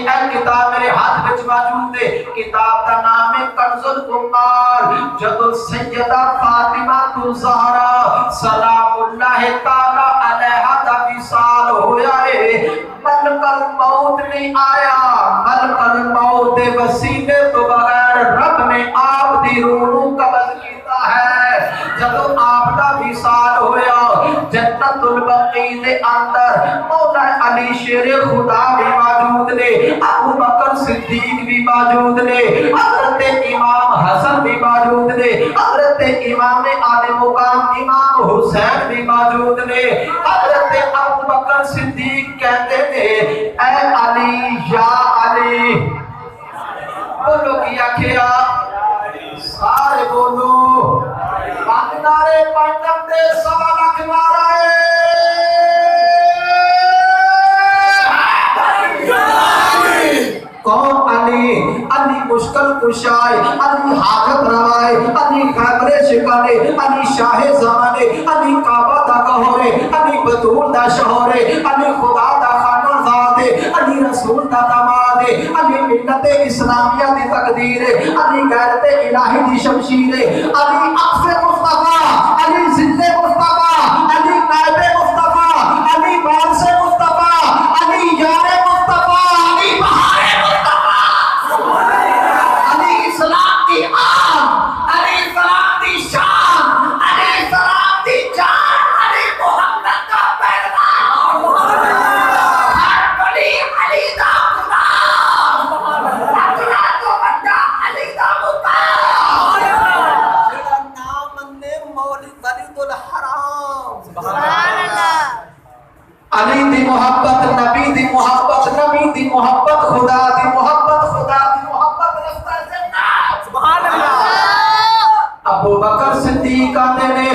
ए किताब मेरे हाथ विच मौजूद है। किताब का नाम है कंजुल उम्माल। जब सैयदा फातिमा ज़हरा सलामुल्लाह तआला अलैहा दा विसाल होया है, मलकल मौत नहीं आया। मलकल मौत दे वसीले तो बगैर रब ने आप दी रूह कब्ज़ कीता है। जब आप दा विसाल होया, जन्नतुल बकी दे अंदर मौला अली शेर खुदा भी मौजूद ने, अबू बकर सिद्दीक भी मौजूद ने, हजरत इमाम हसन भी मौजूद ने, हजरत इमाम आले मुकाम इमाम हुसैन भी मौजूद ने। हजरत अबू बकर सिद्दीक कहते ने, ऐ अली या अली, बोलो की आखिया, सारे बोलो, पांच नारे पंजम दे 1.25 लाख नारे। कौन अली? अली मुश्किल कुशाए, अली हाजत रवाए, अली खैबरे शिकाने, अली शाहे ज़माने, अली काबा दा कहरे, अली बतूल दा शहरे, अली खुदा दा खानज़ादे, अली रसूल दा दमादे, अली मिल्लत इस्लामिया दी तकदीर, अली गैरत इलाही दी शमशीर, अली अक्स मुस्तफा, अली जिल्ले मुस्तफा, अली नाइबे मुस्तफा, अली बारिश मुस्तफा, अली यारे मुस्तफा, अली बहारे मुस्तफा, अली इस्लाम दी आन, अली सलाम दी शान, अली सलाम दी जान, अली मोहम्मद का पैगाम, हर बड़ी अली दा गुलाम, अल्लाह तो बंदा अली दा मुकाम। जेड़ा नाम मन्ने मौलिद वलीदुल हराम, सुभान अल्लाह। अली दी मोहब्बत, नबी दी मोहब्बत, नबी दी मोहब्बत, खुदा दी मोहब्बत, खुदा दी मोहब्बत रफ्ता जन्नत, सुभान अल्लाह। अबू बकर सिद्दीक कहते ने,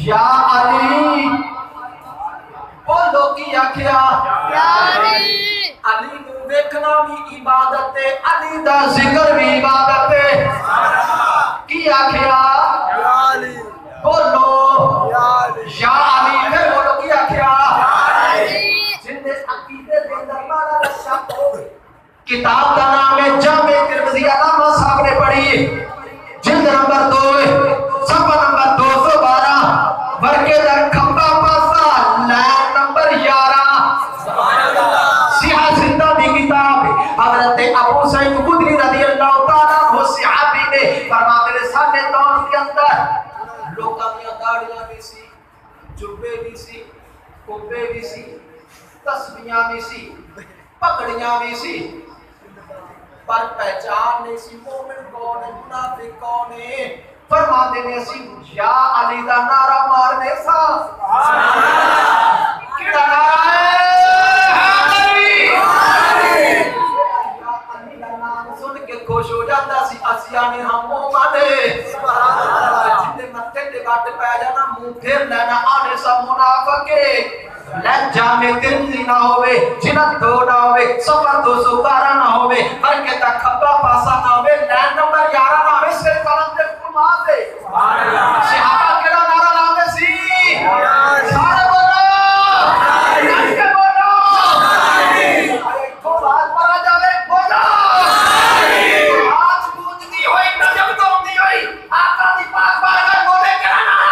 या अली, बोलो की आखिया, या अली। अली नू देखना भी इबादत है, अली दा जिक्र भी इबादत है। की आखिया, या अली, बोलो या अली, या अली। फिर बोलो की आखिया, या अली। जिंदे अकीदे दे अंदर माला रशा हो, किताब का नाम है जामे तिरमिज़ी, अलामा साहब ने पढ़ी, जिल्द नंबर 2, सफ़ा नंबर 212, वर्के दा खंबा पासा, लाइन नंबर 11, सुभान अल्लाह। सिहा जिंदा दी किताब हजरत अबू सईद खुदरी रज़ियल्लाहु तआला अन्हु सहाबी ने फरमाते ने, साडे दौर के अंदर लोकां दी दाढ़ियां भी सी, जुब्बे भी सी, कुब्बे भी सी, तस्बीहां भी सी, पगड़ियां भी सी, पर पहचान नहीं सी मोमिन कौन है, मुनाफिक कौन है। फरमाते ने सी या अली दा नारा मारने सा, सुभान अल्लाह। केड़ा नारा है अली, या अली दा नाम सुन के खुश हो जाता सी असिया ने हम मोमने, सुभान अल्लाह। जिंदे मत्थे ते गट पै जाना मुंह फेर लेना आने सब मुनाफिक। जामे तिरमिज़ी ना होवे, जिन्नत 2 ना होवे, सफ़ा 212 ना होवे, वर्के दा खब्बा पासा ना होवे, लाइन नंबर 11 ना होवे, सिर कलम ते फुलमान दे, सुभान अल्लाह। सहाबा केड़ा नारा लांदे सी, सारे बोलो, के बोलो, अरे तो बात पर आ जावे, बोलो, आज गूंजती होई नजम गौंदी होई आका दी पाक बारगाह बोले केड़ा नारा,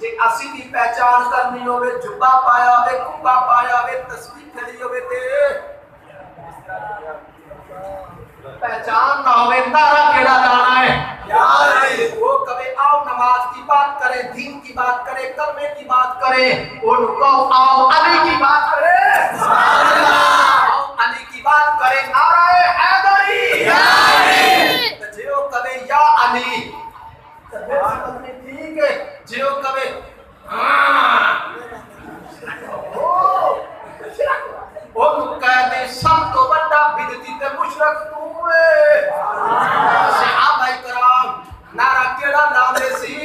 जे असी दी पहचान करनी होवे, जुब्बा पाया होवे, कुब्बा पाया होवे, तस्बीह खड़ी होवे ते पहचान ना होवे, नारा केड़ा लाना है, या अली। वो कहे आओ नमाज की बात करें, दीन की बात करें, कलमे की बात करें, वो कहो आओ अली की बात करें, सुभान अल्लाह। आओ अली की बात करें, नारा है हैदरी, या अली। तो जो कहे या अली, तो ठीक है, जो कहे कहते सब तो बड़ा बिदती ते मुशरक तू है। सहाबाए कराम नारा केड़ा लांदे सी,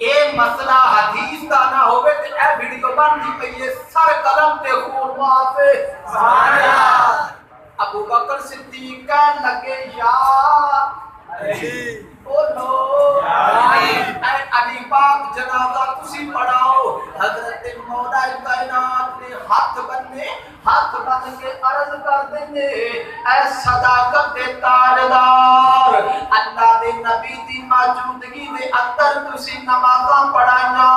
ए मसला हदीस दा ना होवे ते ए वीडियो बनदी पई है सर कलम ते खून माफे, सुभान अल्लाह। अबू बकर सिद्दीक का लगे या अली, बोलो अली पाक जनाजा तुसी पढ़ाओ। हजरत मौला कायनात ने हाथ बन के अर्ज कर देंगे ऐ सदाकत दे ताजदार अल्लाह दे नबी दी मौजूदगी दे अंदर तुसी नमाज़ां पढ़ाइयां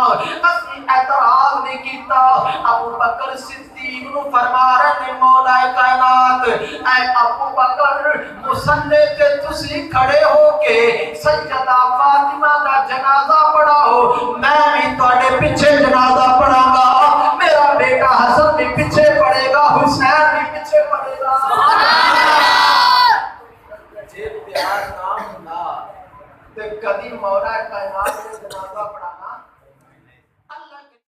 असि एतराज नहीं कीता। अबू बकर सिद्दीक नु फरमा रहे ने मौला कायनात ऐ अबू बकर मुसल्ले ते तुसी खड़े होके सैयदा फातिमा दा जनाजा पढ़ाओ मैं भी तुहाडे पीछे जनाजा पढ़ांगा। मेरा बेटा हसन भी पीछे पड़ेगा हुसैन भी पीछे पड़ेगा। जे प्यार ना हुंदा ते कदी मौला कायनात ने जनाजा पढ़ा